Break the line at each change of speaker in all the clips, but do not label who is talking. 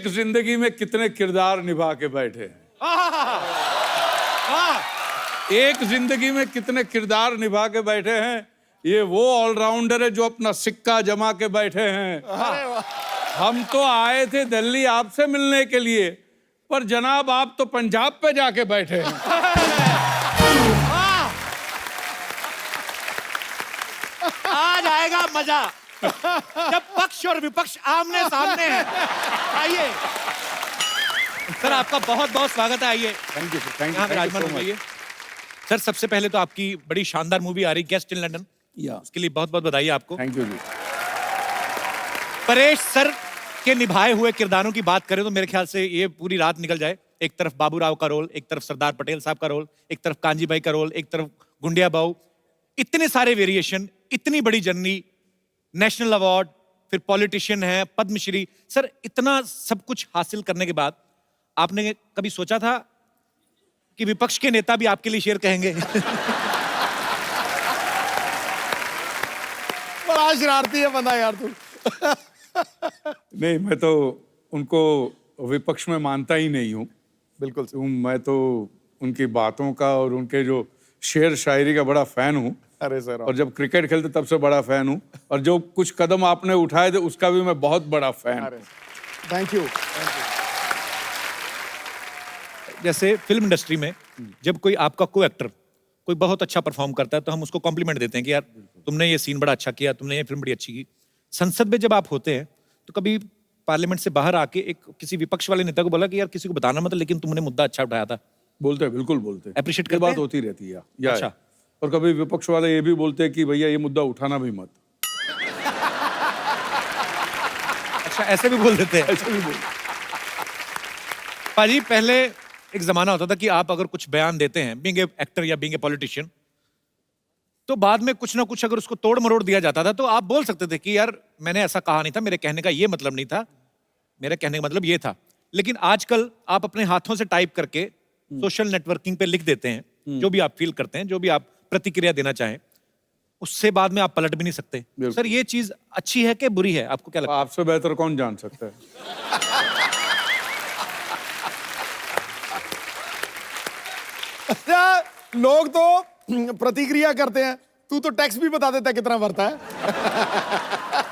एक जिंदगी में कितने किरदार निभा के बैठे हैं। एक जिंदगी में कितने किरदार निभा के बैठे हैं। ये वो ऑलराउंडर है जो अपना सिक्का जमा के बैठे हैं। हम तो आए थे दिल्ली आपसे मिलने के लिए, पर जनाब आप तो पंजाब पे जाके बैठे हैं।
आज आएगा मजा जब पक्ष और विपक्ष आमने सामने हैं। आइए सर, आपका बहुत बहुत स्वागत है। आइए,
thank you sir, thank
you.
You.
Sir, सबसे पहले तो आपकी बड़ी शानदार मूवी आ रही गेस्ट इन लंदन, उसके लिए बहुत बहुत बधाई आपको।
Thank you ji.
Paresh sir के निभाए हुए किरदारों की बात करें तो मेरे ख्याल से ये पूरी रात निकल जाए। एक तरफ बाबूराव का रोल, एक तरफ सरदार पटेल साहब का रोल, एक तरफ कांजी भाई का रोल, एक तरफ गुंडिया बाऊ। इतने सारे वेरिएशन, इतनी बड़ी जर्नी, नेशनल अवार्ड, फिर पॉलिटिशियन है, पद्मश्री। सर, इतना सब कुछ हासिल करने के बाद आपने कभी सोचा था कि विपक्ष के नेता भी आपके लिए शेर कहेंगे?
बड़ा शरारती है बंदा यार तू।
नहीं, मैं तो उनको विपक्ष में मानता ही नहीं हूँ।
बिल्कुल।
मैं तो उनकी बातों का और उनके जो शेर शायरी का बड़ा फैन हूँ।
अरे सर,
और जब क्रिकेट खेलते तब से बड़ा फैन हूँ, और जो कुछ कदम आपने उठाए थे उसका भी मैं बहुत बड़ा फैन हूँ।
Thank you.
जैसे फिल्म इंडस्ट्री में जब कोई आपका को एक्टर कोई बहुत अच्छा परफॉर्म करता है तो हम उसको कॉम्प्लीमेंट देते हैं कि यार तुमने ये सीन बड़ा अच्छा किया, तुमने ये फिल्म बड़ी अच्छी की। संसद में जब आप होते हैं तो कभी पार्लियामेंट से बाहर आके एक किसी विपक्ष वाले नेता को बोला कि यार किसी को बताना मत, लेकिन तुमने मुद्दा अच्छा उठाया था?
बोलते हैं, बिल्कुल बोलते हैं।
अप्रिशिएट
ये
करते
बात
हैं?
होती रहती है या
अच्छा।
और कभी विपक्ष वाले ये भी बोलते हैं कि भैया ये मुद्दा उठाना भी मत।
अच्छा, ऐसे भी बोल देते हैं?
ऐसे भी बोल।
पाजी, पहले एक जमाना होता था कि आप अगर कुछ बयान देते हैं बीइंग ए एक्टर या बीइंग ए पॉलिटिशियन, तो बाद में कुछ ना कुछ अगर उसको तोड़ मरोड़ दिया जाता था तो आप बोल सकते थे कि यार मैंने ऐसा कहा नहीं था, मेरे कहने का ये मतलब नहीं था, मेरे कहने का मतलब ये था। लेकिन आजकल आप अपने हाथों से टाइप करके सोशल नेटवर्किंग पे लिख देते हैं जो भी आप फील करते हैं, जो भी आप प्रतिक्रिया देना चाहें, उससे बाद में आप पलट भी नहीं सकते। सर, ये चीज अच्छी है कि बुरी है? आपको क्या लगता है?
आपसे बेहतर कौन जान सकता है।
अच्छा, लोग तो प्रतिक्रिया करते हैं, तू तो टैक्स भी बता देता है कितना भरता है।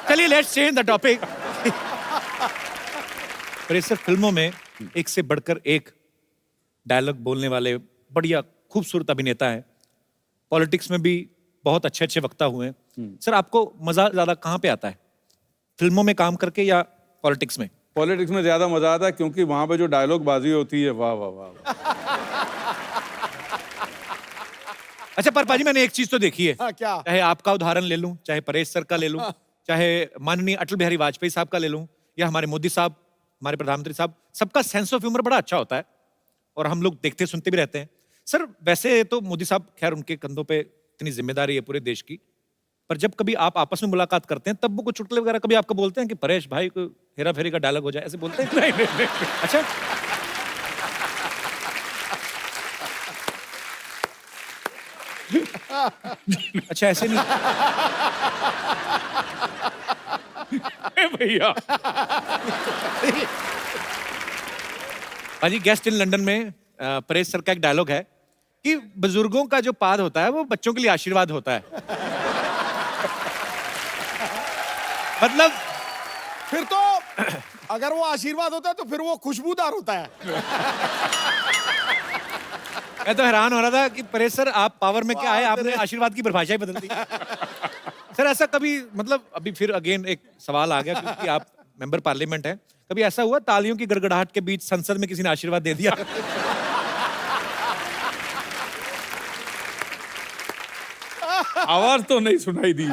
चलिए, लेट्स चेंज द टॉपिक। पर सर, फिल्मों में एक से बढ़कर एक डायलॉग बोलने वाले बढ़िया खूबसूरत अभिनेता है। पॉलिटिक्स में भी बहुत अच्छे अच्छे वक्ता हुए हैं। सर, आपको मजा ज्यादा कहाँ पे आता है, फिल्मों में काम करके या पॉलिटिक्स में?
पॉलिटिक्स में ज्यादा मजा आता है क्योंकि वहां पे जो डायलॉग बाजी होती है, वाह वाह वाह।
अच्छा, पर पाजी, मैंने एक चीज तो देखी है।
हाँ, क्या?
चाहे आपका उदाहरण ले लूं, चाहे परेश सर का ले लूं, चाहे माननीय अटल बिहारी वाजपेयी साहब का ले लूं, या हमारे मोदी साहब, हमारे प्रधानमंत्री साहब, सबका सेंस ऑफ ह्यूमर बड़ा अच्छा होता है और हम लोग देखते सुनते भी रहते हैं। सर, वैसे तो मोदी साहब, खैर उनके कंधों पे इतनी जिम्मेदारी है पूरे देश की, पर जब कभी आप आपस में मुलाकात करते हैं तब वो कुछ चुटकुले वगैरह कभी आपको बोलते हैं कि परेश भाई को हेरा फेरी का डायलॉग हो जाए, ऐसे बोलते हैं? नहीं। अच्छा, अच्छा, ऐसे नहीं
भैया।
भाजी, गेस्ट इन लंदन में परेश सर का एक डायलॉग है कि बुजुर्गों का जो पाद होता है वो बच्चों के लिए आशीर्वाद होता है। मतलब
फिर तो अगर वो आशीर्वाद होता है तो फिर वो खुशबूदार होता है।
मैं तो हैरान हो रहा था कि परेश सर, आप पावर में क्या है, आपने आशीर्वाद की परिभाषा ही बदल दी। सर, ऐसा कभी, मतलब अभी फिर अगेन एक सवाल आ गया क्योंकि आप मेंबर पार्लियामेंट हैं, कभी ऐसा हुआ तालियों की गड़गड़ाहट के बीच संसद में किसी ने आशीर्वाद दे दिया?
आवाज तो नहीं सुनाई दी।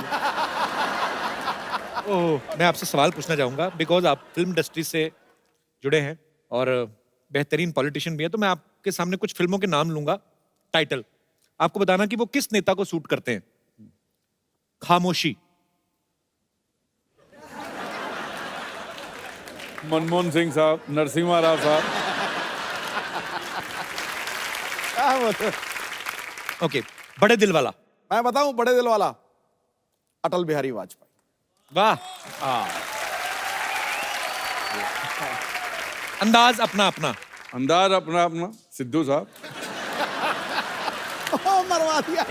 ओह, मैं आपसे सवाल पूछना चाहूंगा बिकॉज आप फिल्म इंडस्ट्री से जुड़े हैं और बेहतरीन पॉलिटिशियन भी है, तो मैं आपके सामने कुछ फिल्मों के नाम लूंगा, टाइटल, आपको बताना कि वो किस नेता को सूट करते हैं। खामोशी,
मनमोहन सिंह साहब, नरसिम्हा राव साहब।
क्या बोलते हैं?
ओके, बड़े दिल वाला।
मैं बताऊं, बड़े दिल वाला, अटल बिहारी वाजपेयी।
वाह। अंदाज अपना अपना।
अंदाज अपना अपना। सिद्धू साहब।
मरवा दिया।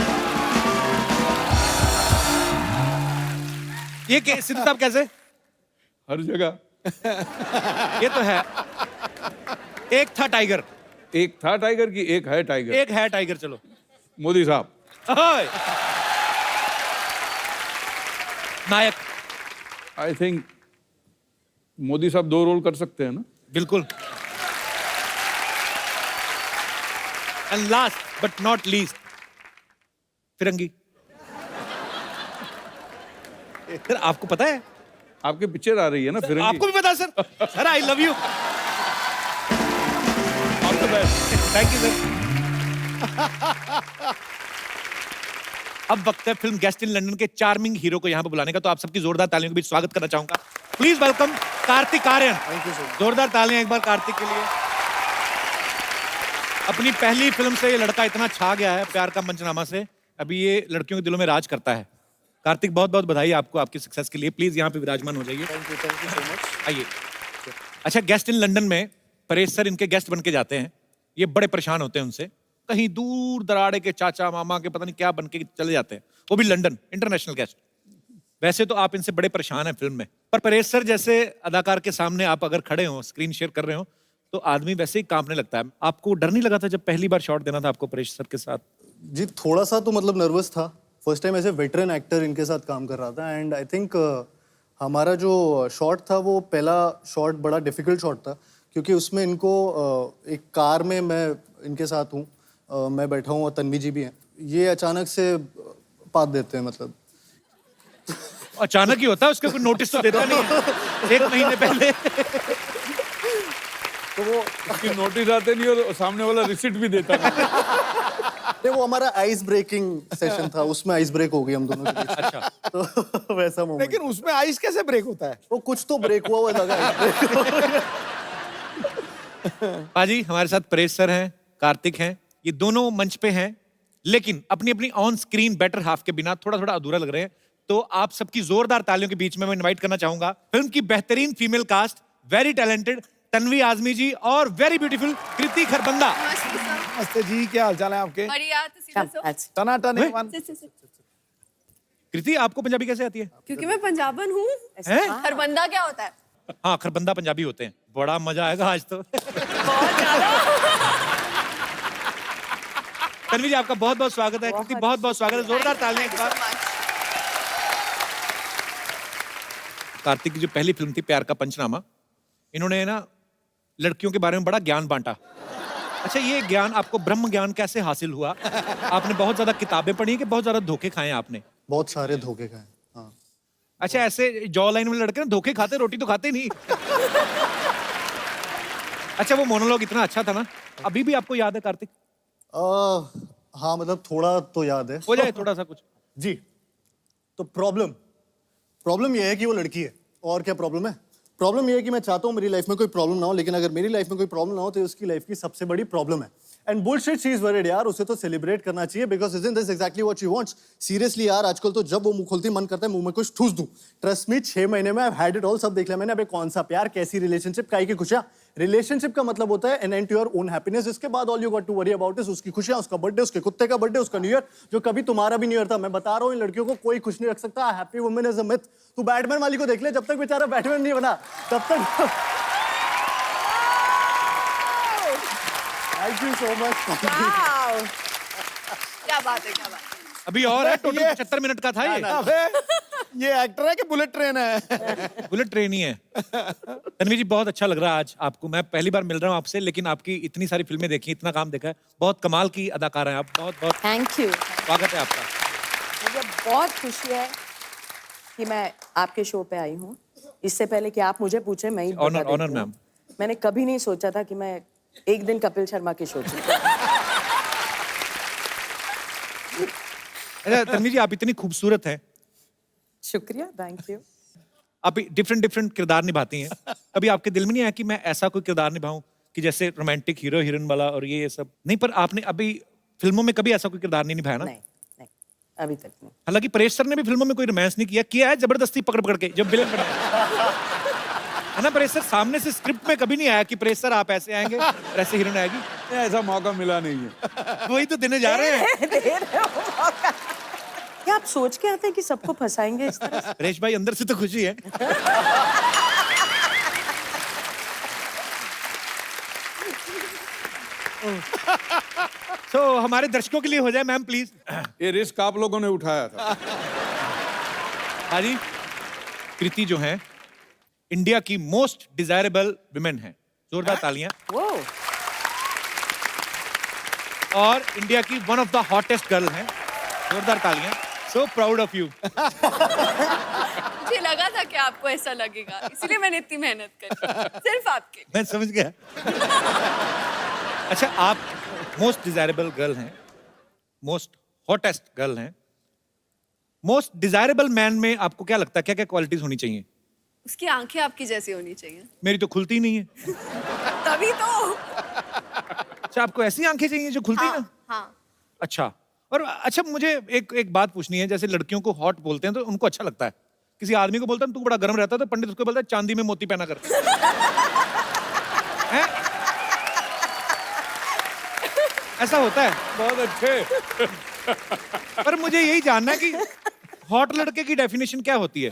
ये सिद्धू साहब कैसे?
हर जगह।
ये तो है। एक था टाइगर।
एक था टाइगर की एक है टाइगर।
एक है टाइगर। चलो
मोदी साहब।
ओए। नायक।
आई थिंक मोदी साहब 2 रोल कर सकते हैं ना।
बिल्कुल। And last but not least, Firangi. Sir आपको पता है?
आपके पिक्चर आ रही है ना फिरंगी।
आपको भी पता है sir? Sir I love you.
All the best.
Thank you sir. अब वक्त है फिल्म गेस्ट इन लंदन के चार्मिंग हीरो को यहाँ पे बुलाने का, तो आप सबकी जोरदार तालियों के बीच स्वागत करना चाहूंगा। Please welcome Kartik Aaryan.
Thank you sir.
जोरदार तालियां एक बार कार्तिक के लिए। अपनी पहली फिल्म से ये लड़का इतना छा गया है, प्यार का मंचनामा से, अभी ये लड़कियों के दिलों में राज करता है। कार्तिक बहुत बहुत बधाई आपको आपकी सक्सेस के लिए। प्लीज यहाँ पे विराजमान हो जाइए।
Thank you so much.
आइए। अच्छा, गेस्ट इन लंदन में परेश सर इनके गेस्ट बन के जाते हैं। ये बड़े परेशान होते हैं उनसे, कहीं दूर दराड़े के चाचा मामा के पता नहीं क्या बन के चले जाते हैं, वो भी लंदन, इंटरनेशनल गेस्ट। वैसे तो आप इनसे बड़े परेशान हैं फिल्म में, पर परेश सर जैसे अदाकार के सामने आप अगर खड़े हो, स्क्रीन शेयर कर रहे हो, तो आदमी वैसे ही कांपने लगता है। आपको डर नहीं लगा था जब पहली बार शॉट देना था आपको परेश सर के साथ?
जी थोड़ा सा तो मतलब नर्वस था। फर्स्ट टाइम ऐसे वेटरन एक्टर इनके साथ काम कर रहा था एंड आई थिंक हमारा जो शॉट था वो पहला शॉट बड़ा डिफिकल्ट शॉट था, क्योंकि उसमें इनको एक कार में मैं इनके साथ हूँ, मैं बैठा हूँ और तन्वी जी भी हैं। ये अचानक से पात देते हैं, मतलब
अचानक ही होता है, उसका कोई नोटिस तो देता नहीं है। 1 महीने पहले
तो वो उसकी नोटिस आते नहीं और सामने वाला रिसिप्ट भी देता नहीं।
नहीं, वो हमारा आइस ब्रेकिंग सेशन था, उसमें आइस ब्रेक हो गई हम दोनों के बीच।
अच्छा।
तो वैसा मोमेंट।
लेकिन उसमें आइस कैसे ब्रेक होता है?
वो कुछ तो ब्रेक हुआ हुआ लगा आइस ब्रेक।
पाजी हमारे साथ परेश सर हैं, कार्तिक हैं, ये दोनों मंच पे हैं, लेकिन अपनी अपनी ऑन स्क्रीन बेटर हाफ के बिना थोड़ा थोड़ा अधूरा लग रहे हैं। तो आप सबकी जोरदार तालियों के बीच में मैं इनवाइट करना चाहूंगा फिल्म की बेहतरीन female cast, very talented Tanvi Azmi ji और वेरी ब्यूटीफुल कृति खरबंदा।
नमस्ते जी, क्या हालचाल है आपके?
बढ़िया, तुसी दसो।
टनाटन
वे?
एक
कृति आपको पंजाबी कैसे आती है?
क्योंकि मैं पंजाबन हूँ।
हैं?
खरबंदा क्या होता है?
हाँ, खरबंदा पंजाबी होते हैं। बड़ा मजा आएगा आज तो।
बहुत ज्यादा।
तन्वी जी आपका बहुत बहुत स्वागत है। कृति बहुत बहुत स्वागत है, जोरदार तालियां एक बार। कार्तिक की जो पहली फिल्म थी प्यार का पंचनामा, इन्होंने ना लड़कियों के बारे में बड़ा ज्ञान बांटा। अच्छा, ये ज्ञान आपको ब्रह्म ज्ञान कैसे हासिल हुआ? आपने बहुत ज्यादा किताबें पढ़ी कि बहुत ज्यादा धोखे खाए आपने?
बहुत सारे धोखे खाए। हाँ।
अच्छा, ऐसे जॉ लाइन वाले लड़के ना धोखे खाते, रोटी तो खाते नहीं। अच्छा, वो मोनोलॉग इतना अच्छा था ना, अभी भी आपको याद है कार्तिक?
हाँ मतलब थोड़ा तो याद है।
हो जाए थोड़ा सा कुछ।
जी, तो प्रॉब्लम ये है कि वो लड़की है। और क्या प्रॉब्लम है? प्रॉब्लम ये है कि मैं चाहता हूँ मेरी लाइफ में कोई प्रॉब्लम ना हो, लेकिन अगर मेरी लाइफ में कोई प्रॉब्लम ना हो तो उसकी लाइफ की सबसे बड़ी प्रॉब्लम है। And bullshit she is worried यार, उसे तो सेलिब्रेट करना चाहिए because isn't this exactly what she wants. Seriously यार, आजकल तो जब वो मुंह खोलती मन करता है मुंह में कुछ ठूस दूं। ट्रस्ट मी, 6 महीने में आई हैड इट ऑल, सब देख लिया मैंने। अबे कौन सा प्यार, कैसी रिलेशनशिप, काई की खुशियां। रिलेशनशिप का मतलब होता है an end to your own happiness. इसके बाद all you got to worry about is उसकी खुशियां, उसका बर्थडे, उसके कुत्ते का बर्थडे, उसका न्यू ईयर, जो कभी तुम्हारा भी न्यू ईयर था। मैं बता रहा हूँ इन लड़कियों को कोई खुश नहीं रख सकता। Happy women is a myth. तू बैटमैन वाली को देख ले, जब तक बेचारा बैटमैन नहीं बना तब तक। Thank you so much.
Wow, क्या बात है, क्या बात है।
अभी और है, टोटल 75 मिनट का था ये।
अबे, ये एक्टर है कि बुलेट ट्रेन है?
बुलेट ट्रेन ही है। तन्वी जी बहुत अच्छा लग रहा है आज आपको। मैं पहली बार मिल रहा हूँ आपसे, लेकिन आपकी इतनी सारी फिल्में देखी, इतना काम देखा है, बहुत कमाल की अदाकार हैं आप। बहुत बहुत
थैंक यू।
स्वागत है आपका।
मुझे बहुत खुशी है कि मैं आपके शो पे आई हूँ। इससे पहले कि आप मुझे पूछे, मैं ही बता देती
ऑनर
हूँ।
मैम।
मैंने कभी नहीं सोचा था कि मैं एक दिन कपिल शर्मा के शो पे।
अच्छा तन्वी जी, आप इतनी खूबसूरत हैं,
शुक्रिया, थैंक यू।
आप डिफरेंट डिफरेंट किरदार निभाती हैं। कभी आपके दिल में नहीं आया कि मैं ऐसा कोई किरदार निभाऊं कि जैसे रोमांटिक हीरो हीरोइन वाला और ये सब? नहीं, पर आपने अभी फिल्मों में कभी ऐसा कोई किरदार नहीं निभाया ना?
नहीं नहीं, अभी तक नहीं।
हालांकि परेश सर ने भी फिल्मों में कोई रोमांस नहीं किया है जबरदस्ती पकड़ पकड़ के, जब विलन बना। ना परेश सर, सामने से स्क्रिप्ट में कभी नहीं आया कि परेश सर आप ऐसे आएंगे और ऐसे हीरोइन आएगी।
ऐसा मौका मिला नहीं है।
वही तो देने जा रहे हैं।
दे रहे हो मौका। क्या आप सोच के आते हैं कि सबको फंसाएंगे इस तरह से?
परेश भाई अंदर से तो खुशी है। तो हमारे दर्शकों के लिए हो जाए मैम प्लीज।
ये रिस्क आप लोगों ने उठाया था।
हाँ जी, कृति जो है इंडिया की मोस्ट डिजायरेबल विमेन है, जोरदार तालियां।
वो
और इंडिया की one of the hottest girl है, जोरदार तालियां। So proud of you.
मुझे लगा था कि आपको ऐसा लगेगा, इसलिए मैंने इतनी मेहनत करी सिर्फ आपके।
मैं समझ गया। अच्छा, आप मोस्ट डिजायरेबल गर्ल हैं, मोस्ट हॉटेस्ट गर्ल हैं। मोस्ट डिजायरेबल मैन में आपको क्या लगता है, क्या क्या क्वालिटीज होनी चाहिए?
उसकी आंखें आपकी जैसी होनी चाहिए।
मेरी तो खुलती ही नहीं है।
तभी तो।
अच्छा, आपको ऐसी आंखें चाहिए जो खुलती ना?
हाँ।
अच्छा, और अच्छा मुझे एक बात पूछनी है। जैसे लड़कियों को हॉट बोलते हैं तो उनको अच्छा लगता है, किसी आदमी को बोलता है तू बड़ा गर्म रहता है तो पंडित उसको बोलता है चांदी में मोती पहना कर। हैं? ऐसा होता है।
बहुत अच्छे।
पर मुझे यही जानना है कि हॉट लड़के की डेफिनेशन क्या होती है?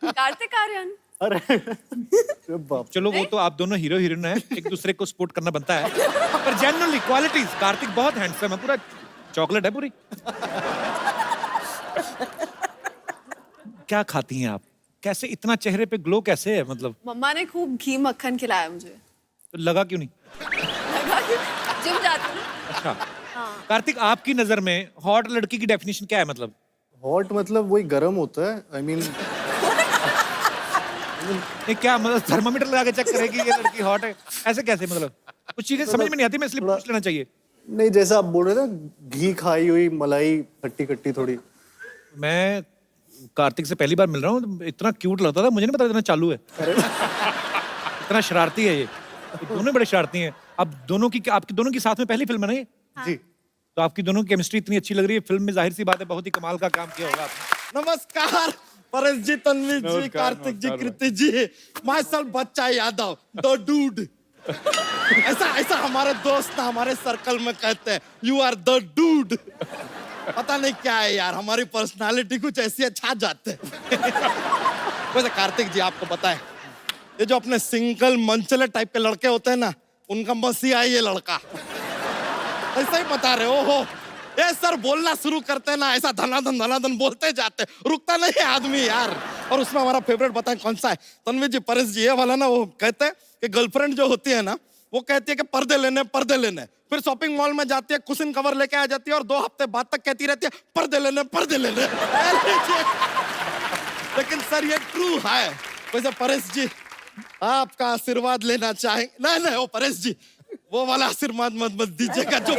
कार्तिक आर्यन।
अरे बाप।
चलो वो तो आप दोनों हीरो हीरोइन हैं, एक दूसरे को सपोर्ट करना बनता है, पर जनरली क्वालिटीज कार्तिक बहुत हैंडसम है, पूरा चॉकलेट है पूरी। क्या खाती हैं आप? कैसे इतना चेहरे पे ग्लो कैसे है? मतलब
मम्मा ने खूब घी मक्खन खिलाया मुझे।
तो लगा क्यों नहीं?
लगा कि जिम जाती हूँ।
अच्छा, कार्तिक आपकी नजर में हॉट लड़की की डेफिनेशन क्या है? मतलब
हॉट मतलब वही गर्म होता है। आई मीन
ये क्या मतलब थर्मामीटर लगा के चेक करेगी ये लड़की हॉट है? ऐसे कैसे? मतलब कुछ चीजें समझ में नहीं आती, मैं इसलिए पूछ लेना चाहिए।
नहीं, जैसा आप बोल रहे थे घी खाई हुई मलाई खट्टी खट्टी थोड़ी।
मैं कार्तिक से पहली बार मिल रहा हूँ, इतना क्यूट लगता था, मुझे नहीं पता इतना चालू है। इतना शरारती है ये दोनों बड़े शरारती हैं। अब दोनों की, आपकी दोनों की साथ में पहली फिल्म है ना ये?
जी।
तो आपकी दोनों की केमिस्ट्री इतनी अच्छी लग रही है, फिल्म में जाहिर सी बात है बहुत ही कमाल का काम किया होगा आपने।
नमस्कार परेश जी, तन्वी जी,
नमस्कार,
कार्तिक जी,
नमस्कार।
कृति जी, माय सेल्फ बच्चा यादव, द डूड। ऐसा हमारे दोस्त ना हमारे सर्कल में कहते हैं, यू आर द डूड। पता नहीं क्या है यार, हमारी पर्सनालिटी कुछ ऐसी है, छा जाते हैं। वैसे कार्तिक जी आपको पता है, ये जो अपने सिंगल मंचले टाइप के लड़के होते हैं ना, उनका मसीहा है ये लड़का। ऐसा ही बता रहे हो। ये सर बोलना शुरू करते हैं ना, ऐसा धनाधन बोलते जाते, रुकता नहीं है आदमी यार। और उसमें हमारा फेवरेट बताएं कौन सा है? तन्वी जी, परेश जी, ये वाला ना, वो कहते हैं कि गर्लफ्रेंड जो होती है ना, वो कहती है कि पर्दे लेने, फिर शॉपिंग मॉल में जाती है, कुशन कवर लेके आ जाती है और 2 हफ्ते बाद तक कहती रहती है पर्दे लेने। लेकिन सर ये ट्रू है। वैसे परेश जी आपका आशीर्वाद लेना चाहेंगे? नहीं, वो परेश जी वो वाला आशीर्वाद मत दीजिएगा जो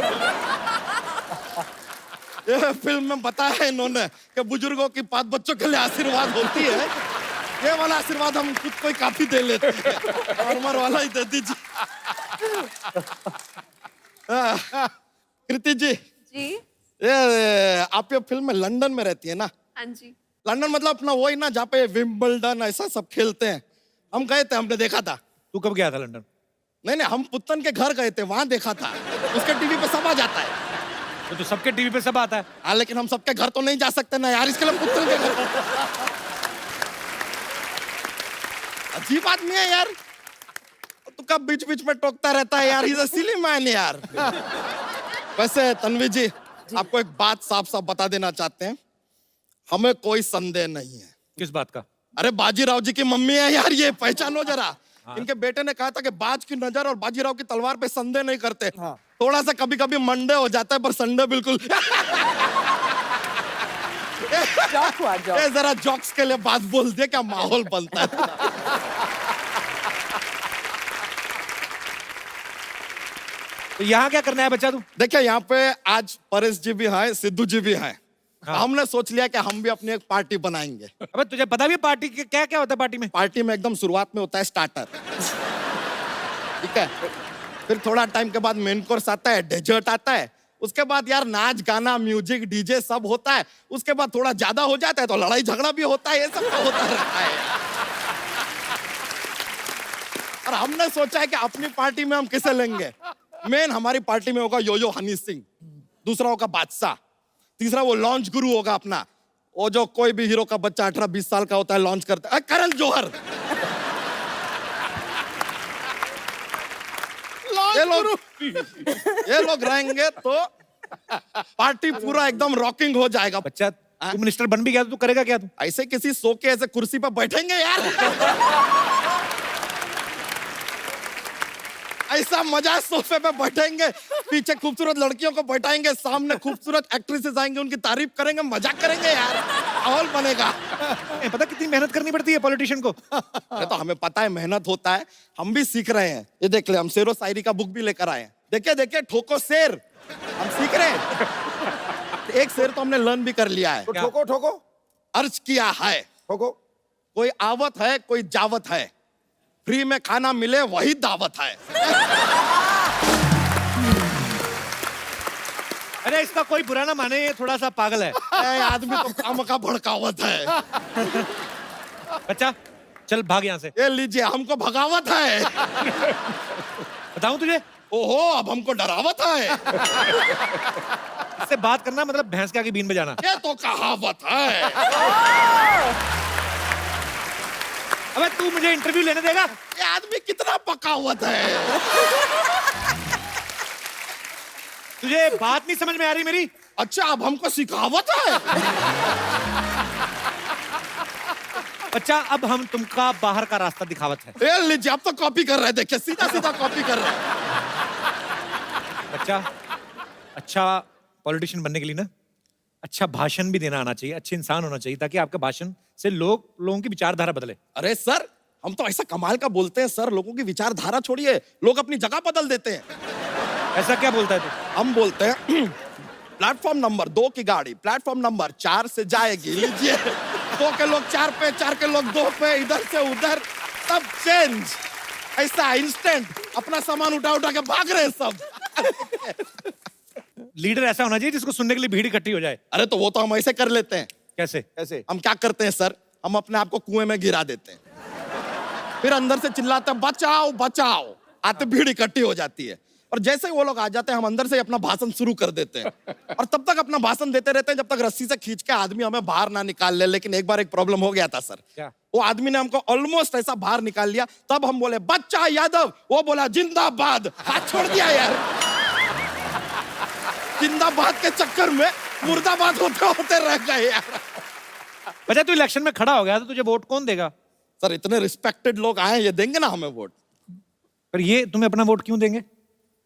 ये फिल्म में बताया है इन्होंने कि बुजुर्गों की बात बच्चों के लिए आशीर्वाद होती है। ये वाला आशीर्वाद हम खुद को ही काफी दे लेते हैं, नॉर्मल वाला ही दे दीजिए। कृति जी, ये आप ये फिल्म में लंदन में रहती है ना?
हाँ जी।
लंदन मतलब अपना वही ना जहाँ पे विंबलडन ऐसा सब खेलते हैं। हम गए थे, हमने देखा था।
तू कब गया था लंदन?
नहीं, हम पुत्तन के घर गए थे, वहां देखा था। उसके टीवी पे सब आ जाता है।
तो सबके टीवी पे सब आता है।
हाँ, लेकिन हम सबके घर तो नहीं जा सकते ना यार, इसके लिए पुत्तन के घर। अजीब आदमी है यार, तू कब बीच बीच में टोकता रहता है यार, इज सिली मैन यार। वैसे तन्वी जी, आपको एक बात साफ साफ बता देना चाहते हैं, हमें कोई संदेह नहीं है।
किस बात का?
अरे बाजीराव जी की मम्मी है यार, ये पहचानो जरा। इनके बेटे ने कहा था कि बाज की नजर और बाजीराव की तलवार पे संदेह नहीं करते। थोड़ा सा कभी कभी मंडे हो जाता है, पर संडे बिल्कुल। ये जरा जॉक्स के लिए बात बोल दिया, क्या माहौल बनता है।
तो यहाँ क्या करना है बच्चा तू?
देखिए, यहाँ पे आज परेश जी भी हैं, सिद्धू जी भी हैं। हमने सोच लिया कि हम भी अपनी एक पार्टी बनाएंगे।
अबे तुझे पता भी है पार्टी क्या क्या होता है पार्टी में?
पार्टी में एकदम शुरुआत में होता है स्टार्टर, ठीक है, फिर थोड़ा टाइम के बाद मेन कोर्स आता है, डेजर्ट आता है, उसके बाद यार नाच गाना म्यूजिक डीजे सब होता है, उसके बाद थोड़ा ज्यादा हो जाता है तो लड़ाई झगड़ा भी होता है, ये सब तो होता रहता है। और हमने सोचा है कि अपनी पार्टी में हम किसे लेंगे। मेन हमारी पार्टी में होगा योयो हनी सिंह, दूसरा होगा बादशाह, तीसरा वो लॉन्च गुरु होगा अपना, वो जो कोई भी हीरो का बच्चा 18-20 साल का होता है लॉन्च करता है, करण जौहर। ये लोग रहेंगे तो पार्टी पूरा एकदम रॉकिंग हो जाएगा।
बच्चा तू मिनिस्टर बन भी गया तो तू करेगा क्या तू?
ऐसे किसी सो के ऐसे कुर्सी पर बैठेंगे यार। ऐसा मजा सोफे पे बैठेंगे, पीछे खूबसूरत लड़कियों को बैठाएंगे, सामने खूबसूरत एक्ट्रेसेस आएंगे, उनकी तारीफ करेंगे, मजाक करेंगे यार, माहौल बनेगा।
पता कितनी मेहनत करनी पड़ती है पॉलिटिशियन को?
ये तो हमें पता है मेहनत होता है, हम भी सीख रहे हैं। ये देख ले, हम शेरो शायरी का बुक भी लेकर आए हैं। देखिए देखिए, ठोको शेर, हम सीख रहे हैं। एक शेर तो हमने लर्न भी कर लिया है।
तो ठोको ठोको
अर्ज किया है,
ठोको।
कोई आवत है कोई जावत है, फ्री में खाना मिले वही दावत है।
अरे इसका कोई बुरा ना माने, ये थोड़ा सा पागल है।
ए, आदमी तो काम का भड़कावत है।
बच्चा चल भाग यहाँ से।
ये लीजिए, हमको भगावत है।
बताऊं तुझे?
ओहो, अब हमको डरावत है।
इससे बात करना मतलब भैंस के आगे बीन बजाना।
ये तो कहावत है।
अबे तू मुझे इंटरव्यू लेने देगा?
ये आदमी कितना पकावत है।
तुझे बात नहीं समझ में आ रही मेरी?
अच्छा, अब हमको सिखावत है।
बच्चा अब हम तुमका बाहर का रास्ता दिखावत है।
ये लीजिए, अब तो कॉपी कर रहे हैं, देखिए सीधा सीधा कॉपी कर रहे हैं।
बच्चा अच्छा पॉलिटिशियन बनने के लिए ना अच्छा भाषण भी देना आना चाहिए, अच्छे इंसान होना चाहिए, ताकि आपके भाषण से लोगों की विचारधारा बदले।
अरे सर, हम तो ऐसा कमाल का बोलते हैं सर, लोगों की विचारधारा छोड़िए, लोग अपनी जगह बदल देते हैं।
ऐसा क्या बोलता है तू?
हम बोलते हैं प्लेटफॉर्म नंबर 2 की गाड़ी प्लेटफॉर्म नंबर 4 से जाएगी। लीजिए, 2 के लोग 4 पे, 4 के लोग 2 पे, इधर से उधर सब चेंज। ऐसा इंस्टेंट अपना सामान उठा उठा के भाग रहे हैं सब।
लीडर ऐसा होना चाहिए जिसको सुनने के लिए भीड़ इकट्ठी हो जाए।
अरे तो वो तो हम ऐसे कर लेते हैं।
कैसे?
ऐसे
हम क्या करते हैं सर, हम अपने आप को कुएं में गिरा देते हैं, फिर अंदर से चिल्लाते हैं बचाओ बचाओ, आते भीड़ इकट्ठी हो जाती है, और जैसे ही वो लोग आ जाते हैं हम अंदर से अपना भाषण शुरू कर देते हैं, और तब तक अपना भाषण देते रहते हैं जब तक रस्सी से खींच के आदमी हमें बाहर ना निकाल ले। लेकिन एक बार एक प्रॉब्लम हो गया था सर।
क्या?
वो आदमी ने हमको ऑलमोस्ट ऐसा बाहर निकाल लिया, तब हम बोले बच्चा यादव, वो बोला जिंदाबाद, हाथ छोड़ दिया यार। जिंदाबाद के चक्कर में मुर्दाबाद होते होते रह गए यार।
बच्चा तू इलेक्शन में खड़ा हो गया तो तुझे वोट कौन देगा?
सर, इतने रिस्पेक्टेड लोग आए, ये देंगे ना हमें वोट।
पर ये तुम्हें अपना वोट क्यों देंगे?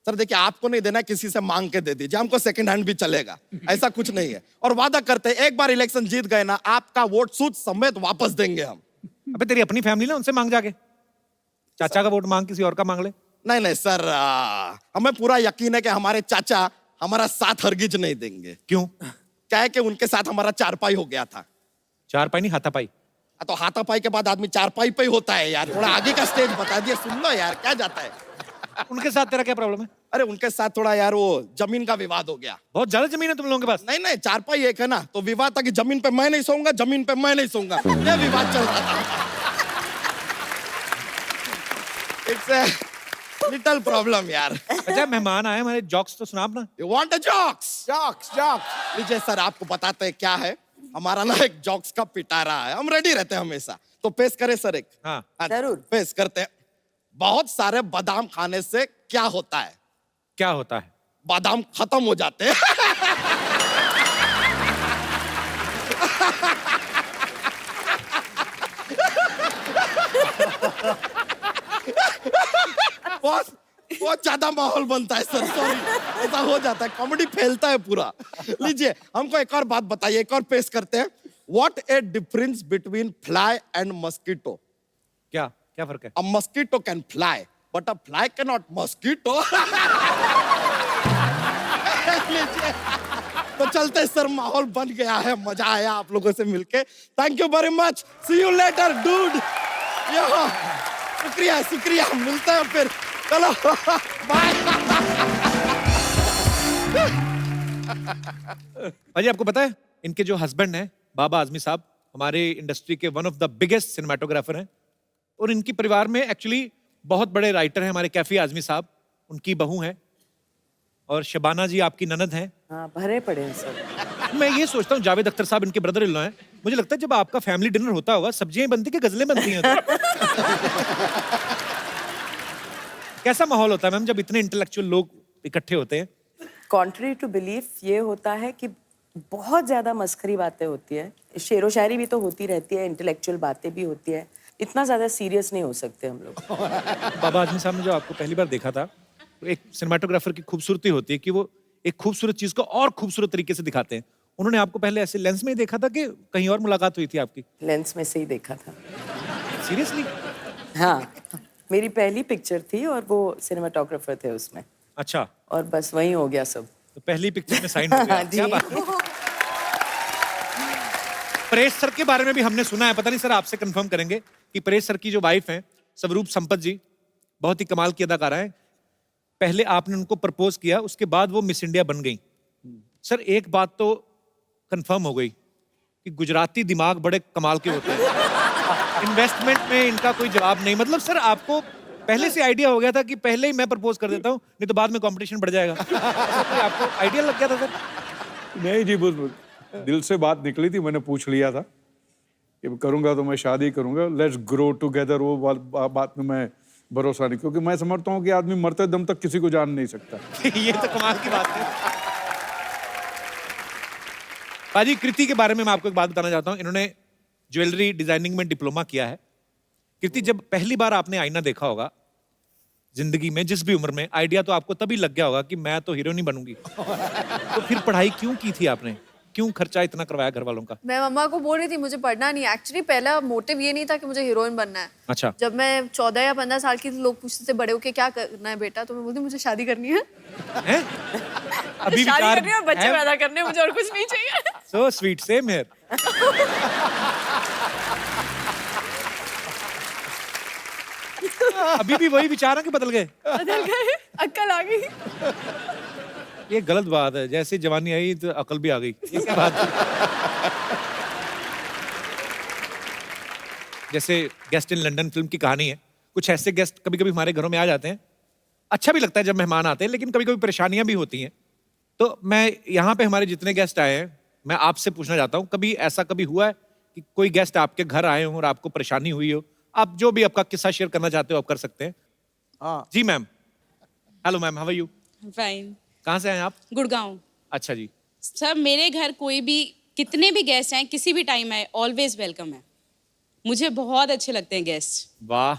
सर देखिए, आपको नहीं देना, किसी से मांग के दे दीजिए, हमको सेकंड हैंड भी चलेगा, ऐसा कुछ नहीं है। और वादा करते हैं एक बार इलेक्शन जीत गए ना, आपका वोट सूद समेत वापस देंगे हम।
अबे तेरी अपनी फैमिली ना, उनसे मांग जाके। चाचा का वोट मांग, किसी और का मांग ले।
नहीं नहीं सर, हमें पूरा यकीन है कि हमारे चाचा हमारा साथ हरगिज नहीं देंगे।
क्यों?
क्या है कि उनके साथ हमारा चारपाई हो गया था।
चारपाई नहीं, हाथापाई।
तो हाथापाई के बाद आदमी चारपाई पे ही होता है यार, थोड़ा आगे का स्टेज बता दिया, सुन लो यार, क्या जाता है।
उनके साथ तेरा क्या प्रॉब्लम है?
अरे उनके साथ थोड़ा यार वो जमीन का विवाद हो गया।
बहुत ज्यादा जमीन है तुम लोगों के पास।
नहीं नहीं, चारपाई एक है ना, तो विवाद था कि जमीन पे मैं नहीं सोऊंगा, जमीन पे मैं नहीं सोऊंगा, ये विवाद चल रहा था। इट्स लिटिल प्रॉब्लम यार।
अच्छा मेहमान आए हमारे, जोक्स तो सुना अपना।
You want a jokes?
Jokes jokes
लीजिए सर, आपको बताते हैं क्या है, हमारा ना एक जोक्स का पिटारा है, हम रेडी रहते हैं हमेशा। तो पेश करें सर एक?
हाँ।
जरूर।
पेश करते हैं। बहुत सारे बादाम खाने से क्या होता है?
क्या होता है?
बादाम खत्म हो जाते हैं। बहुत ज्यादा माहौल बनता है सर, सॉरी, ऐसा हो जाता है, कॉमेडी फैलता है पूरा। लीजिए, हमको एक और बात बताइए, एक और पेश करते हैं। What A difference between fly and mosquito?
क्या क्या फर्क है?
A mosquito can fly, but a fly cannot mosquito. तो चलते हैं सर, माहौल बन गया है, मजा आया आप लोगों से मिलके। Thank you very much, see you later dude. शुक्रिया शुक्रिया, मिलते हैं फिर, चलो बाय।
अजय आपको पता है इनके जो हस्बैंड हैं बाबा आजमी साहब, हमारे इंडस्ट्री के one of the biggest cinematographer हैं, और इनकी परिवार में एक्चुअली बहुत बड़े राइटर हैं हमारे कैफी आजमी साहब, उनकी बहू हैं, और शबाना जी आपकी ननद हैं।
हाँ, भरे पड़े हैं सब।
मैं ये सोचता हूँ जावेद अख्तर साहब इनके ब्रदर इन लॉ हैं। मुझे लगता है जब आपका फैमिली डिनर होता होगा सब्जियां बनती कि गजलें बनती हैं उधर? कैसा माहौल होता है मैम जब इतने इंटेलेक्चुअल लोग इकट्ठे होते हैं?
कॉन्ट्री टू बिलीफ ये होता है कि बहुत ज्यादा मस्खरी बातें होती है, शेरो शायरी भी तो होती रहती है, इंटेलेक्चुअल बातें भी होती है, इतना ज्यादा सीरियस नहीं हो सकते हम लोग।
बाबा आजमी साहब ने जो आपको पहली बार देखा था, तो एक सिनेमाटोग्राफर की खूबसूरती होती है कि वो एक खूबसूरत चीज को और खूबसूरत तरीके से दिखाते हैं। उन्होंने आपको पहले ऐसे लेंस में ही देखा था कि कहीं और मुलाकात हुई थी आपकी?
लेंस में से ही देखा था।
सीरियसली?
हाँ, मेरी पहली पिक्चर थी और वो सिनेमाटोग्राफर थे उसमें,
अच्छा,
और बस वही हो गया सब।
तो पहली पिक्चर में साइन हो गया।
जी।
क्या बात है। परेश सर के बारे में भी हमने सुना है, पता नहीं सर आपसे कंफर्म करेंगे कि परेश सर की जो वाइफ हैं स्वरूप संपत जी, बहुत ही कमाल की अदाकारा हैं। पहले आपने उनको प्रपोज किया, उसके बाद वो मिस इंडिया बन गई। सर एक बात तो कंफर्म हो गई कि गुजराती दिमाग बड़े कमाल के होते हैं। इन्वेस्टमेंट में इनका कोई जवाब नहीं। मतलब सर आपको पहले से आइडिया हो गया था कि पहले ही मैं प्रपोज कर देता हूँ, नहीं तो बाद में कंपटीशन बढ़ जाएगा। आपको आइडिया लग गया था सर?
नहीं जी, बस दिल से बात निकली थी, मैंने पूछ लिया था कि करूंगा तो मैं शादी करूंगा, लेट्स ग्रो टुगेदर। वो बात में मैं भरोसा नहीं, क्योंकि मैं समझता हूँ कि आदमी मरते दम तक किसी को जान नहीं सकता।
ये तो कमाल की बात है। पाजी, कृति के बारे में मैं आपको एक बात बताना चाहता हूँ। इन्होंने ज्वेलरी डिजाइनिंग में डिप्लोमा किया है। कृति, जब पहली बार आपने आईना देखा होगा जिंदगी में, जिस भी उम्र में, आइडिया तो आपको तभी लग गया होगा कि मैं तो हीरोइन ही बनूंगी। तो फिर पढ़ाई क्यों की थी आपने? क्यों खर्चा इतना करवाया घर वालों का?
मैं मम्मा को बोल रही थी मुझे पढ़ना नहीं। एक्चुअली पहला मोटिव ये नहीं था कि मुझे हीरोइन बनना है।
अच्छा।
जब मैं 14 या 15 साल की थी, लोग पूछते थे बड़े होके क्या करना है बेटा, तो मैं बोलती मुझे शादी करनी है।
हैं? अभी
शादी
विचार
करनी है और बच्चे पैदा करने हैं, मुझे और कुछ नहीं चाहिए।
So sweet, same here. अभी भी वही विचार है कि बदल गए?
बदल गए, अक्ल आ गई।
ये गलत बात है। जैसे जवानी आई तो अकल भी आ गई। ये क्या बात है? जैसे गेस्ट इन लंदन फिल्म की कहानी है। कुछ ऐसे गेस्ट कभी कभी हमारे घरों में आ जाते हैं। अच्छा भी लगता है जब मेहमान आते हैं, लेकिन कभी कभी परेशानियां भी होती हैं। तो मैं यहाँ पे हमारे जितने गेस्ट आए हैं, मैं आपसे पूछना चाहता हूँ, कभी ऐसा कभी हुआ है कि कोई गेस्ट आपके घर आए हो और आपको परेशानी हुई हो? आप जो भी आपका किस्सा शेयर करना चाहते हो आप कर सकते हैं।
हाँ।
जी ma'am. Hello ma'am, how are you?
Fine.
कहाँ से आए आप?
गुड़गांव।
अच्छा जी।
सर मेरे घर कोई भी, कितने भी गेस्ट आए, किसी भी टाइम आए, ऑलवेज वेलकम है। मुझे बहुत अच्छे लगते हैं गेस्ट।
वाह,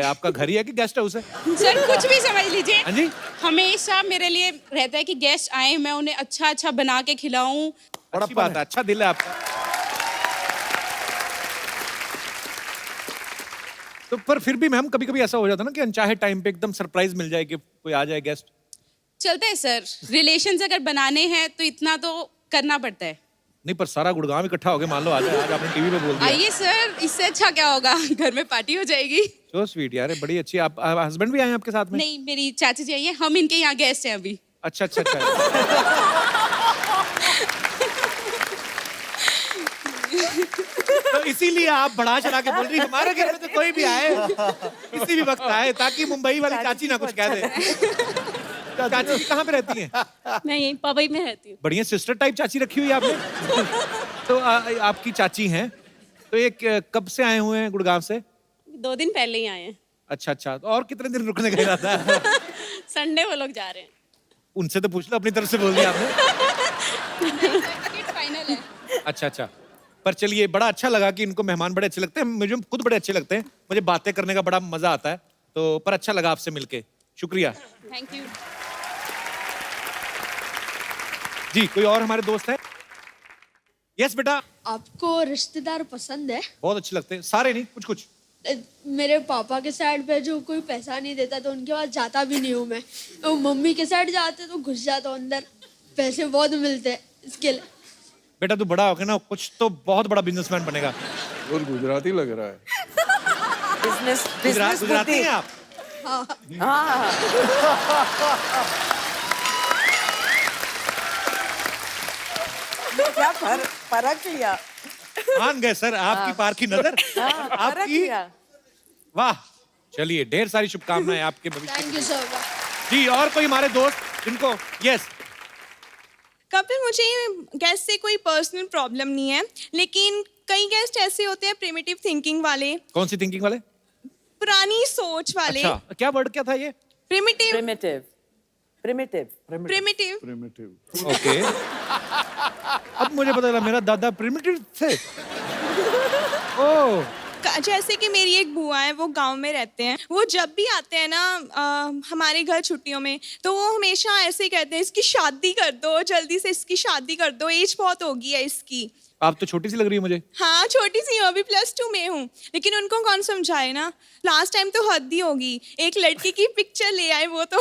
आपका घर ही है कि गेस्ट हाउस है?
सर कुछ भी समझ लीजिए।
हाँ जी।
हमेशा मेरे लिए रहता है कि गेस्ट आए, मैं उन्हें अच्छा अच्छा बना के खिलाऊं।
अच्छी बात है, अच्छा दिल है आपका। तो पर फिर भी मैम कभी कभी ऐसा हो जाता है ना कि अनचाहे टाइम पे एकदम सरप्राइज मिल जाए कि कोई आ जाए गेस्ट।
चलता है सर, रिलेशंस अगर बनाने हैं तो इतना तो करना पड़ता है।
नहीं, पर सारा गुड़गांव इकट्ठा हो गया, मान लो आज आपने टीवी पे बोल दिया।
आइए सर, इससे अच्छा क्या होगा, घर में पार्टी हो जाएगी।
सो स्वीट यार, बड़ी अच्छी। आप हस्बैंड भी आए हैं आपके साथ में?
नहीं, मेरी चाची जी आई है, हम इनके यहाँ गेस्ट हैं अभी।
अच्छा अच्छा अच्छा। तो इसीलिए आप बढ़ा चढ़ा के बोल रही हमारे घर में तो कोई भी आए, किसी भी वक्त आए, ताकि मुंबई वाली चाची ना कुछ कह दे। चाची जी कहाँ पे रहती हैं?
मैं यहीं पवई में रहती हूँ।
बढ़िया सिस्टर टाइप चाची रखी हुई है आपने। तो आपकी चाची हैं, तो ये कब से आए हुए हैं गुड़गांव से?
2 दिन पहले ही आए हैं।
अच्छा अच्छा। तो और कितने दिन रुकने का इरादा है?
संडे वो लोग जा रहे हैं।
उनसे तो पूछ लो, अपनी तरफ से बोल दिया आपने।
फाइनल है।
अच्छा अच्छा। पर चलिए, बड़ा अच्छा लगा कि इनको मेहमान बड़े अच्छे लगते हैं। मुझे खुद बड़े अच्छे लगते हैं, मुझे बातें करने का बड़ा मजा आता है। तो पर अच्छा लगा आपसे मिलके, शुक्रिया।
Thank you.
जी, कोई और हमारे दोस्त हैं? यस बेटा।
आपको रिश्तेदार पसंद है?
बहुत अच्छे लगते हैं, सारे नहीं, कुछ कुछ।
मेरे पापा के साइड पे जो कोई पैसा नहीं देता तो उनके पास जाता भी नहीं हूँ मैं। तो मम्मी के साइड जाते तो घुस जाता हूँ अंदर, पैसे बहुत मिलते हैं इसके लिए।
बेटा तू बड़ा होके ना कुछ तो बहुत बड़ा बिजनेसमैन बनेगा।
और गुजराती लग रहा है।
बिजनेस
गुजराती हैं आप?
हाँ। क्या फर्क लिया?
मान गए सर आपकी पार की नजर।
फर्क
आपकी
लिया।
वाह, चलिए, ढेर सारी शुभकामनाएं आपके भविष्य
थैंक यू सर।
जी। और कोई हमारे दोस्त जिनको यस
कपिल, मुझे गेस्ट से कोई पर्सनल प्रॉब्लम नहीं है, लेकिन कई गेस्ट ऐसे होते हैं प्रिमिटिव थिंकिंग वाले,
कौन सी थिंकिंग वाले?
पुरानी सोच वाले।
अच्छा, क्या वर्ड क्या था ये?
Primitive.
Primitive primitive
primitive.
Primitive.
Okay. अब मुझे पता चला मेरा दादा प्रिमिटिव थे। ओह।
जैसे कि मेरी एक बुआ है, वो गांव में रहते हैं। वो जब भी आते हैं ना हमारे घर छुट्टियों में, तो वो हमेशा ऐसे ही कहते हैं, इसकी शादी कर दो, जल्दी से इसकी शादी कर दो, एज बहुत हो गई है इसकी।
आप तो छोटी सी लग रही है मुझे।
हाँ, छोटी सी हूँ, अभी +2 में हूँ, लेकिन उनको कौन समझाए ना। लास्ट टाइम तो हद ही होगी, एक लड़की की पिक्चर ले आए वो तो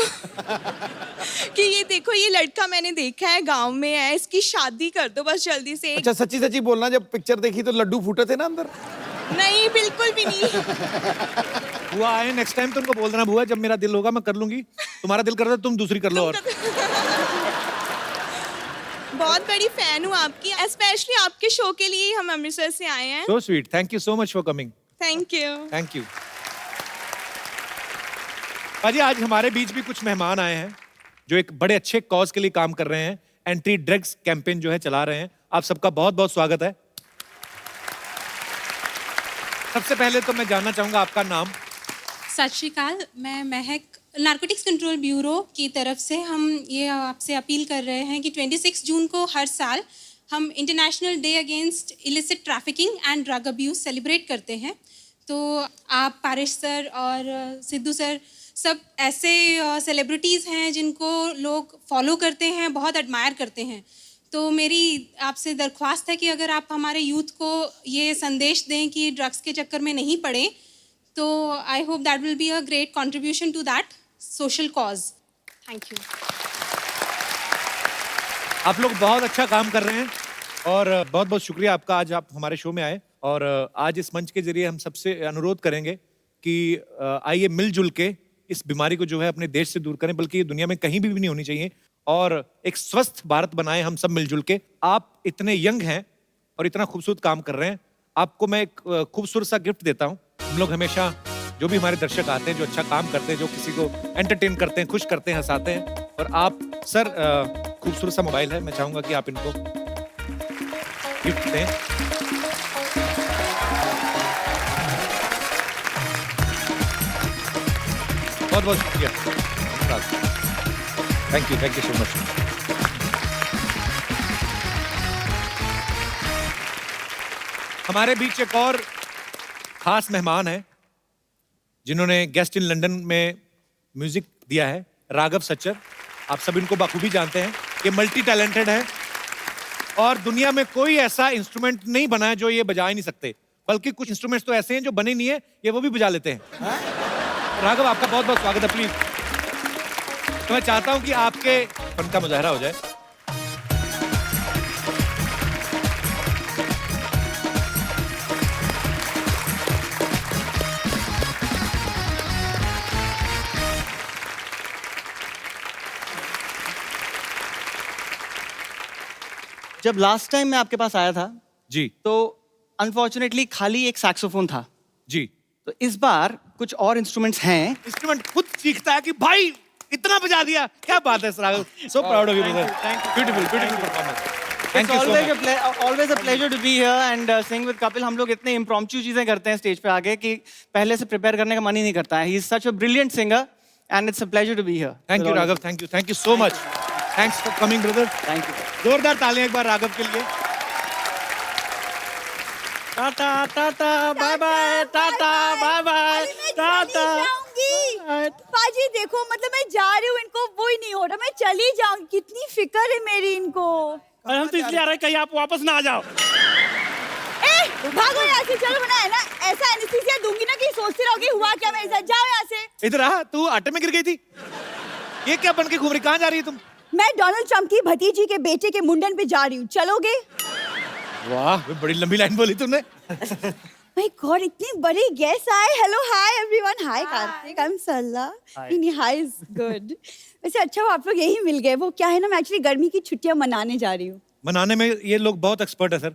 कि ये देखो, ये लड़का मैंने देखा है, गांव में है, इसकी शादी कर दो बस जल्दी से।
अच्छा, सच्ची सच्ची बोलना, जब पिक्चर देखी तो लड्डू फूटे थे ना अंदर?
नहीं, बिल्कुल भी नहीं।
बुआ आए नेक्स्ट टाइम तो उनको बोल देना, बुआ जब मेरा दिल होगा मैं कर लूंगी, तुम्हारा दिल करता तुम दूसरी कर लो। और
बहुत बड़ी फैन हूँ आपकी, स्पेशली आपके शो के लिए हम अमृतसर से आए हैं।
So sweet, thank you so much for coming.
Thank you.
Thank you. भाजी, आज हमारे बीच भी कुछ मेहमान आए हैं जो एक बड़े अच्छे कॉज के लिए काम कर रहे हैं। एंटी ड्रग्स कैंपेन जो है चला रहे हैं। आप सबका बहुत बहुत स्वागत है। सबसे पहले तो मैं जानना चाहूंगा आपका नाम।
सत श्री अकाल, मैं महक, नारकोटिक्स कंट्रोल ब्यूरो की तरफ से हम ये आपसे अपील कर रहे हैं कि 26 जून को हर साल हम international day against illicit trafficking and drug abuse celebrate करते हैं। तो आप पारिश सर और सिद्धू सर सब ऐसे सेलिब्रिटीज़ हैं जिनको लोग फॉलो करते हैं, बहुत एडमायर करते हैं। तो मेरी आपसे दरख्वास्त है कि अगर आप हमारे यूथ को ये संदेश दें कि ड्रग्स के चक्कर में नहीं पड़े, तो I hope that will be a great contribution to that social cause. Thank you.
आप लोग बहुत अच्छा काम कर रहे हैं और बहुत बहुत शुक्रिया आपका, आज आप हमारे शो में आए। और आज इस मंच के जरिए हम सबसे अनुरोध करेंगे कि आइए मिलजुल के इस बीमारी को जो है अपने देश से दूर करें, बल्कि ये दुनिया में कहीं भी नहीं होनी चाहिए, और एक स्वस्थ भारत बनाएं हम सब मिलजुल के। आप इतने यंग हैं और इतना खूबसूरत काम कर रहे हैं, आपको मैं एक खूबसूरत सा गिफ्ट देता हूं। हम लोग हमेशा जो भी हमारे दर्शक आते हैं, जो अच्छा काम करते हैं, जो किसी को एंटरटेन करते हैं, खुश करते हैं, हंसाते हैं, और आप सर खूबसूरत सा मोबाइल है, मैं चाहूंगा कि आप इनको गिफ्ट दें। बहुत बहुत शुक्रिया, थैंक यू सो मच। हमारे बीच एक और खास मेहमान है जिन्होंने गेस्ट इन लंदन में म्यूजिक दिया है, राघव सच्चर। आप सब इनको बखूबी जानते हैं, ये मल्टी टैलेंटेड है और दुनिया में कोई ऐसा इंस्ट्रूमेंट नहीं बना है जो ये बजा ही नहीं सकते, बल्कि कुछ इंस्ट्रूमेंट्स तो ऐसे हैं जो बने नहीं है, ये वो भी बजा लेते हैं। राघव, आपका बहुत बहुत स्वागत है। प्लीज, तो मैं चाहता हूं कि आपके फन का मुजाहरा हो जाए।
जब लास्ट टाइम मैं आपके पास आया था
जी,
तो अनफॉर्चुनेटली खाली एक सैक्सोफोन था।
जी,
तो इस बार कुछ और इंस्ट्रूमेंट्स हैं।
इंस्ट्रूमेंट खुद सीखता है कि भाई इतना बजा दिया, क्या बात है Raghav. So proud of you brother, beautiful performance.
It's always a pleasure to be here and sing with Kapil. हम लोग इतने impromptu चीजें करते हैं स्टेज पे आके कि पहले से प्रिपेयर करने का मन ही नहीं करता है। He is such a brilliant singer and it's a pleasure to be here.
Thank you Raghav, thank you so much. Thanks for coming brother.
Thank you.
जोरदार तालियां एक बार राघव के लिए।
Tata tata bye bye, tata bye bye, tata.
पाजी देखो, मतलब मैं जा रही हूँ, इनको वो ही नहीं हो रहा, मैं चली जाऊँ। कितनी फिक्र है मेरी इनको।
और हम तो इसलिए आ रहे हैं कहीं आप वापस ना आ जाओ।
भागो यहाँ से, चलो बना है ना, ऐसा एनेस्थीसिया दूंगी ना कि सोचती रहोगी हुआ क्या मेरे साथ। जाओ यहाँ से।
इधर आ, तू आटे में गिर गई थी, ये क्या बन के घूम रही, कहाँ जा रही है तुम?
मैं डोनाल्ड ट्रम्प की भतीजी के बेटे के मुंडन पे जा रही हूँ, चलोगे?
वाह, बड़ी लंबी लाइन बोली तुमने।
माय गॉड, इतनी बड़ी गेस्ट आए। Hello, hi everyone, hi Kartik, I am Sarla. Hi is good. वैसे अच्छा, वो आप लोग यही मिल गए। वो क्या है ना, मैं एक्चुअली गर्मी की छुट्टियां मनाने जा रही हूँ।
मनाने में ये लोग बहुत एक्सपर्ट है सर।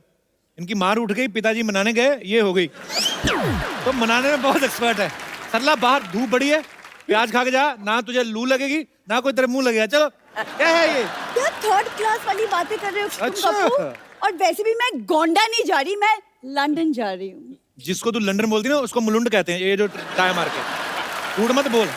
इनकी मार उठ गई, पिताजी मनाने गए, ये हो गई, तो मनाने में बहुत एक्सपर्ट है। सरला बाहर धूप बड़ी है, प्याज खा के जा, ना तुझे लू लगेगी ना कोई तेरे मुंह लगेगा। चलो क्या है ये?
क्या थर्ड क्लास वाली बातें कर रहे हो तुम
अच्छा।
कपूर? और वैसे भी मैं गोंडा नहीं जा रही, मैं लंदन जा रही हूँ।
जिसको तू लंदन बोलती ना उसको मुलुंड कहते हैं, ये जो टाई मार के। झूठ मत बोल।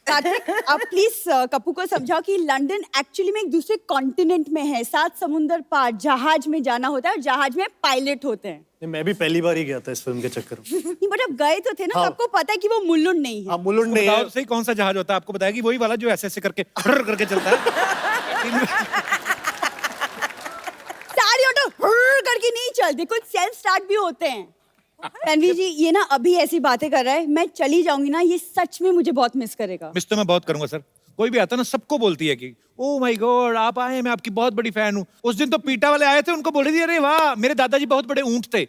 कार्तिक, आप प्लीज कप्पू को समझाओ कि लंदन एक्चुअली में एक दूसरे कॉन्टिनेंट में है, 7 समुंदर पार जहाज में जाना होता है और जहाज में पायलट होते हैं।
नहीं, मैं भी पहली बार ही गया था इस फिल्म के चक्कर में।
नहीं बट अब गए तो थे ना,
हाँ।
आपको पता है कि वो मुल्लुंड नहीं है।
हाँ, मुलुंड नहीं है।
बताओ सही कौन सा जहाज होता है? आपको बताया कि वही वाला जो ऐसे ऐसे करके हर करके चलता है।
सारी ऑटो हुर्र करके नहीं चलते, कुछ सेल्फ स्टार्ट भी होते हैं। रणवीर जी ये ना अभी ऐसी बातें कर रहा है, मैं चली जाऊंगी ना, ये सच में मुझे बहुत मिस करेगा।
मिस तो मैं बहुत करूंगा सर। कोई भी आता ना सबको बोलती है कि ओ माय गॉड आप आए हैं, मैं आपकी बहुत बड़ी फैन हूँ। उस दिन तो पीटा वाले आए थे, उनको बोल रही थी अरे वाह मेरे दादाजी बहुत बड़े ऊंट थे।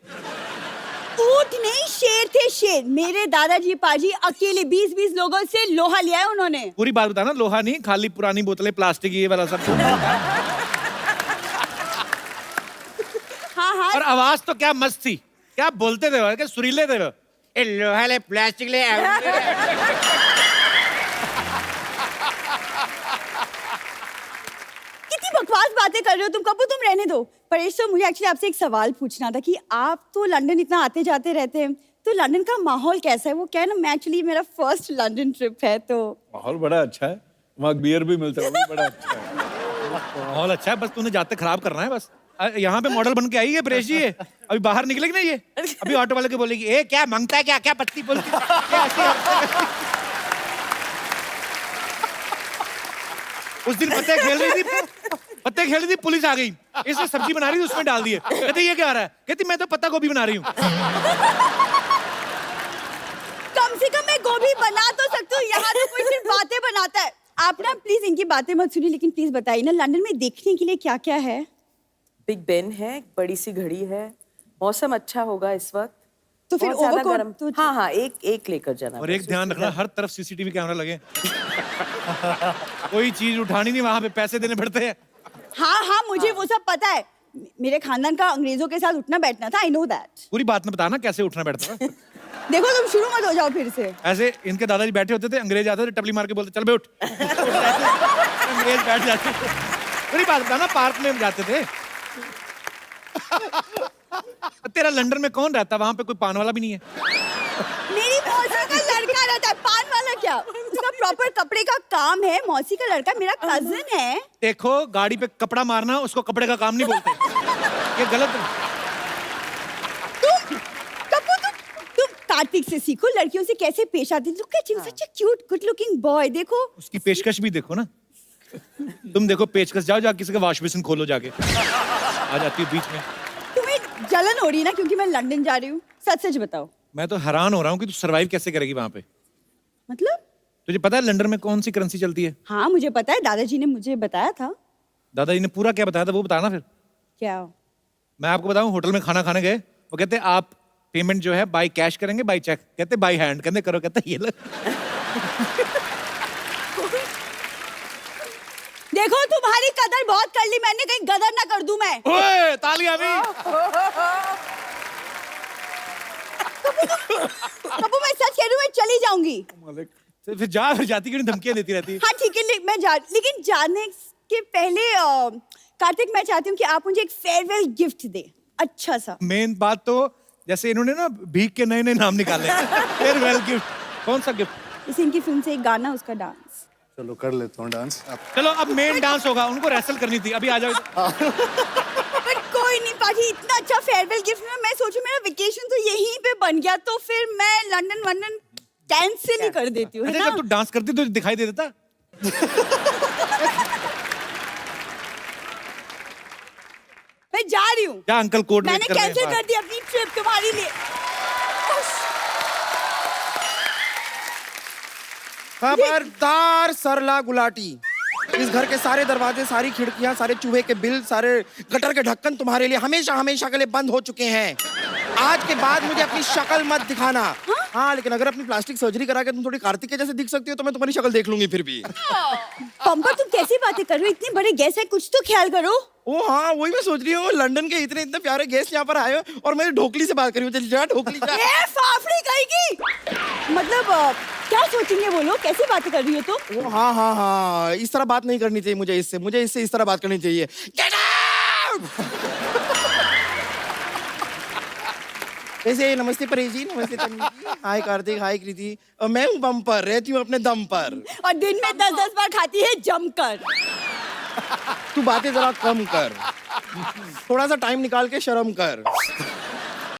ऊंट नहीं शेर थे, शेर। मेरे दादाजी पाजी अकेले 20-20 लोगों से लोहा लिया है उन्होंने।
पूरी बात बताना, लोहा नहीं खाली पुरानी बोतलें प्लास्टिक ये वाला सब।
हाँ हाँ
और आवाज तो क्या मस्त थी, क्या बोलते थे, क्या सुरीले थे वो। ए लोहा ले प्लास्टिक ले
कितनी बकवास बातें कर रहे हो तुम कपूर, तुम रहने दो। परेश सर मुझे एक्चुअली आपसे एक सवाल पूछना था कि आप तो लंदन इतना आते जाते रहते हैं, तो लंदन का माहौल कैसा है? वो क्या है ना, मैं एक्चुअली मेरा फर्स्ट लंदन ट्रिप है तो
माहौल बड़ा अच्छा है, वहाँ बियर भी मिलता है, वो भी बड़ा अच्छा है।
माहौल अच्छा है, बस तूने जाते खराब करना है बस। यहाँ पे मॉडल बन के आई है परेश जी, ये अभी बाहर निकलेगी ना, ये अभी ऑटो वाले को बोलेगी ए क्या मांगता है, क्या क्या पत्ती बोलती क्या उस दिन पत्ते खेल रही थी, पुलिस आ गई, इसने सब्जी बना रही थी उसमें डाल दिए। कहते ये क्या आ रहा है? कहती मैं तो पत्ता गोभी बना रही हूँ।
कम से कम मैं गोभी बना तो सकती हूँ, यहाँ तो कोई सिर्फ बातें बनाता है। आप ना प्लीज इनकी बातें मत सुनिए, लेकिन प्लीज बताइए ना लंदन में देखने के लिए क्या क्या है?
बिग बेन है, एक बड़ी सी घड़ी है, मौसम अच्छा होगा इस वक्त।
तो फिर
बहुत ज्यादा
ओवरकोट
गर्म।
तो
हाँ हाँ एक लेकर जाना।
और एक ध्यान रखना, हर तरफ सीसीटीवी कैमरा लगे। कोई चीज उठानी नहीं, वहां पे पैसे देने पड़ते हैं।
हाँ हाँ मुझे वो सब पता है, मेरे खानदान का अंग्रेजों के साथ उठना बैठना था, आई नो दैट।
पूरी बात में बताना कैसे उठना बैठता था।
देखो तुम शुरू मत हो जाओ फिर से।
ऐसे इनके दादाजी बैठे होते थे, अंग्रेज आते थे टपली मार के बोलते चल बे उठ। अंग्रेज बैठ जाते। पूरी बात बताना, पार्क में जाते थे। तेरा लंदन में कौन रहता? वहां पे कोई पान वाला भी नहीं है।
मेरी मौसी का लड़का रहता है, पान वाला क्या? उसका प्रॉपर कपड़े का काम है, मौसी का लड़का मेरा कजिन है।
देखो गाड़ी पे कपड़ा मारना उसको कपड़े का काम नहीं बोलते, ये गलत।
तुम कार्तिक से सीखो लड़कियों से कैसे पेश आती। Look at him, such a cute good looking boy. देखो
उसकी पेशकश भी देखो ना। तुम देखो पेचकश, जाओ जा किसी का वॉश बेसिन खोलो जाके, आ जाती है बीच में।
तुम्हें जलन हो रही है ना क्योंकि मैं लंदन जा रही हूँ? सच सच बताओ।
मैं तो हैरान हो रहा हूँ कि तू सरवाइव कैसे करेगी वहां पे।
मतलब?
तुझे पता है लंदन में कौन सी करेंसी चलती है?
हाँ मुझे पता है, दादाजी ने मुझे बताया था।
दादाजी ने पूरा क्या बताया था वो बताना फिर।
क्या?
मैं आपको बताऊं, होटल में खाना खाने गए, वो कहते आप पेमेंट जो है बाय कैश करेंगे बाय चेक? कहते बाय हैंड। कहते करो, कहते ये लो।
देखो तुम्हारी कदर बहुत कर ली मैंने, कहीं गदर ना कर दूं मैं।
ओए तालियां भी।
कपूर मैं सच कह रही हूँ, मैं चली जाऊंगी।
फिर जा, फिर जाती क्यों नहीं, धमकियां देती रहती है।
हाँ ठीक है, मैं जा, लेकिन जाने के पहले कार्तिक मैं चाहती हूँ कि आप मुझे एक फेयरवेल गिफ्ट दे, अच्छा सा।
मेन बात तो जैसे इन्होंने ना भीख के नए नए नाम निकाले। फेयरवेल गिफ्ट, कौन सा गिफ्ट?
इस इनकी फिल्म से एक गाना, उसका डांस।
चलो कर लेता हूँ डांस।
चलो अब मेन डांस होगा, उनको रेसल करनी थी, अभी आ जाओ।
पर कोई नहीं पाजी, इतना अच्छा फेयरवेल गिफ्ट में मैं सोचूं मेरा वेकेशन तो यहीं पे बन गया, तो फिर मैं लंदन कैंसिल ही कर देती हूँ, है
अच्छा
ना?
जब तू डांस करती तो दिखाई दे देता।
मैं जा रही हूँ।
क्या अंकल कोड
मैंने कैंसिल कर दी अपनी ट्रिप तुम्हारे लिए।
खबरदार सरला गुलाटी, इस घर के सारे दरवाजे, सारी खिड़कियां, सारे चूहे के बिल, सारे गटर के ढक्कन तुम्हारे लिए हमेशा हमेशा के लिए बंद हो चुके हैं। आज के बाद मुझे अपनी शक्ल मत दिखाना। हाँ लेकिन अगर अपनी प्लास्टिक सर्जरी करा के तुम थोड़ी कार्तिक के जैसे दिख सकती हो तो मैं तुम्हारी शक्ल देख लूंगी फिर भी।
पंपा तुम कैसी बातें कर रहे हो? इतने बड़े गेस्ट है, कुछ तो ख्याल करो।
ओ हाँ वही मैं सोच रही हूँ, लंदन के इतने इतने प्यारे गेस्ट यहाँ पर आए हो और मैं ढोकली से बात करी हूँ। चल जा ढोकली जा।
ए फाफड़ी कहेगी। मतलब क्या सोचेंगे वो लोग? कैसी बातें कर रही हो तुम?
ओ हाँ हाँ हाँ, इस तरह बात नहीं करनी चाहिए मुझे इससे इस तरह बात करनी चाहिए। Get out! ऐसे नमस्ते परेश जी, नमस्ते तन्वी जी, हाय कार्तिक, हाय कृति। मैं हूँ बम्पर, रहती हूँ अपने दम पर।
और दिन में 10-10 बार खाती है जमकर।
तू बातें जरा कम कर, थोड़ा सा टाइम निकाल के शर्म कर।